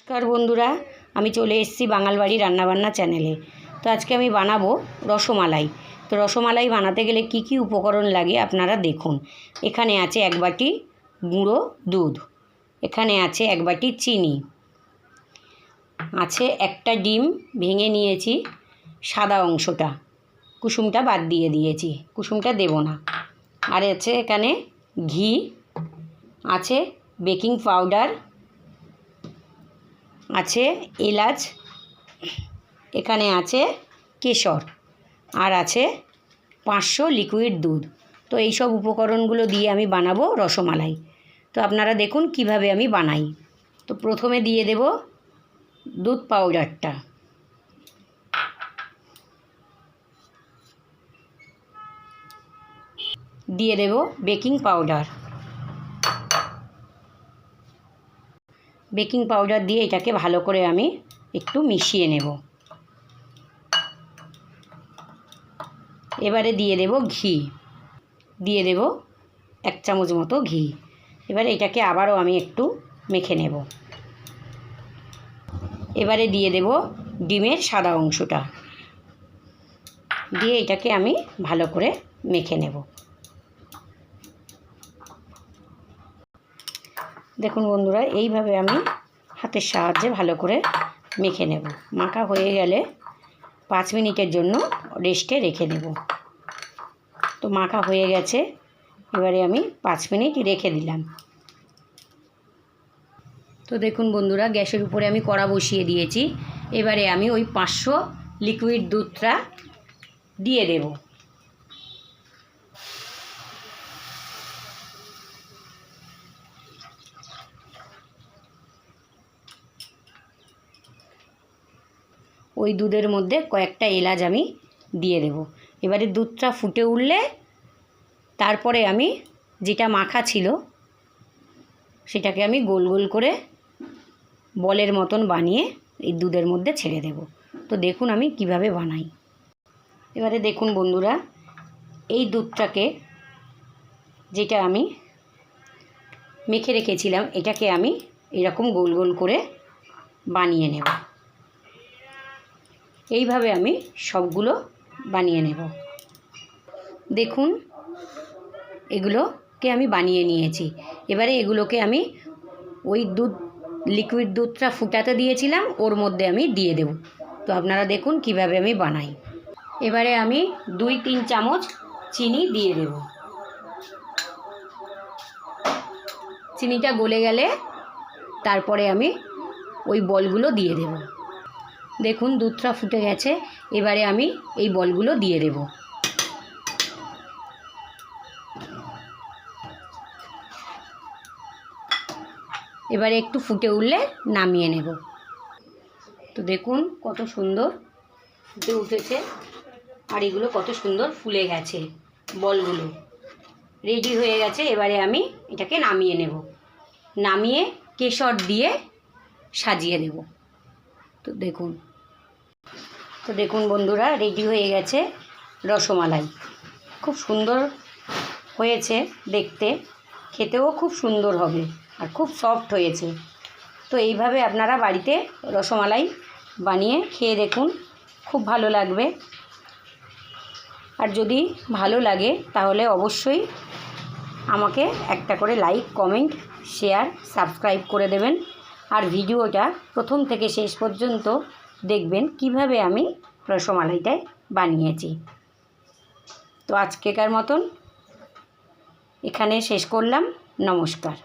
নমস্কার বন্ধুরা, আমি চলে এসেছি বাঙাল বাড়ি রান্নাবান্না চ্যানেলে। তো আজকে আমি বানাবো রসমালাই। তো রসমালাই বানাতে গেলে কি কি উপকরণ লাগে আপনারা দেখুন। এখানে আছে 1 বাটি গুঁড়ো দুধ, এখানে আছে 1 বাটি চিনি, আছে একটা ডিম ভেঙে নিয়েছি, সাদা অংশটা, কুসুমটা বাদ দিয়ে দিয়েছি, কুসুমটা দেব না। আর আছে এখানে ঘি, আছে বেকিং পাউডার, আছে এলাচ, এখানে আছে কেশর, আর আছে 500 লিকুইড দুধ। তো এই সব উপকরণগুলো দিয়ে আমি বানাবো রসমালাই। তো আপনারা দেখুন কিভাবে আমি বানাই। তো প্রথমে দিয়ে দেব দুধ পাউডারটা, দিয়ে দেব বেকিং পাউডার, বেকিং পাউডার দিয়ে এটাকে ভালো করে আমি একটু মিশিয়ে নেব। এবারে দিয়ে দেব ঘি, দিয়ে দেব 1 চামচ মতো ঘি। এবারে এটাকে আবারও আমি একটু মেখে নেব। এবারে দিয়ে দেব ডিমের সাদা অংশটা, দিয়ে এটাকে আমি ভালো করে মেখে নেব। দেখুন বন্ধুরা, এইভাবে আমি হাতের সাহায্যে ভালো করে মেখে নেব। মাখা হয়ে গেলে 5 মিনিটের জন্য রেস্টে রেখে দেব। তো মাখা হয়ে গেছে, এবারে আমি 5 মিনিট রেখে দিলাম। তো দেখুন বন্ধুরা, গ্যাসের উপরে আমি কড়া বসিয়ে দিয়েছি। এবারে আমি ওই 500 লিকুইড দুধটা দিয়ে দেব। ওই দুধের মধ্যে কয়েকটা এলাচ আমি দিয়ে দেব। এবারে দুধটা ফুটে উঠলে তারপরে আমি যেটা মাখা ছিল সেটাকে আমি গোল গোল করে বলের মতন বানিয়ে এই দুধের মধ্যে ছেড়ে দেব। তো দেখুন আমি কিভাবে বানাই। এবারে দেখুন বন্ধুরা, এই দুধটাকে যেটা আমি মেখে রেখেছিলাম এটাকে আমি এরকম গোল গোল করে বানিয়ে নেব। এইভাবে আমি সবগুলো বানিয়ে নেব। দেখুন এগুলোকে আমি বানিয়ে নিয়েছি। এবারে এগুলোকে আমি ওই লিকুইড দুধটা ফুটাতে দিয়েছিলাম ওর মধ্যে আমি দিয়ে দেব। তো আপনারা দেখুন কিভাবে আমি বানাই। এবারে আমি 2-3 চামচ চিনি দিয়ে দেব। চিনিটা গলে গেলে তারপরে আমি ওই বলগুলো দিয়ে দেব। দেখুন দুধটা ফুটে গেছে, এবারে আমি এই বলগুলো দিয়ে দেব। এবারে একটু ফুটে উঠলে নামিয়ে নেব। তো দেখুন কত সুন্দর ফুটে উঠেছে, আর এগুলো কত সুন্দর ফুলে গেছে, বলগুলো রেডি হয়ে গেছে। এবারে আমি এটাকে নামিয়ে নেব। নামিয়ে কেশর দিয়ে সাজিয়ে দেব। তো দেখুন বন্ধুরা, রেডি হয়ে গেছে রসমালাই। খুব সুন্দর হয়েছে দেখতে, খেতেও খুব সুন্দর হবে আর খুব সফট হয়েছে। তো এইভাবে আপনারা বাড়িতে রসমালাই বানিয়ে খেয়ে দেখুন, খুব ভালো লাগবে। আর যদি ভালো লাগে তাহলে অবশ্যই আমাকে একটা করে লাইক, কমেন্ট, শেয়ার, সাবস্ক্রাইব করে দেবেন। আর ভিডিওটা প্রথম থেকে শেষ পর্যন্ত দেখবেন কিভাবে আমি রসমালাইটা বানিয়েছি। তো আজকেকার মতন এখানে শেষ করলাম। নমস্কার।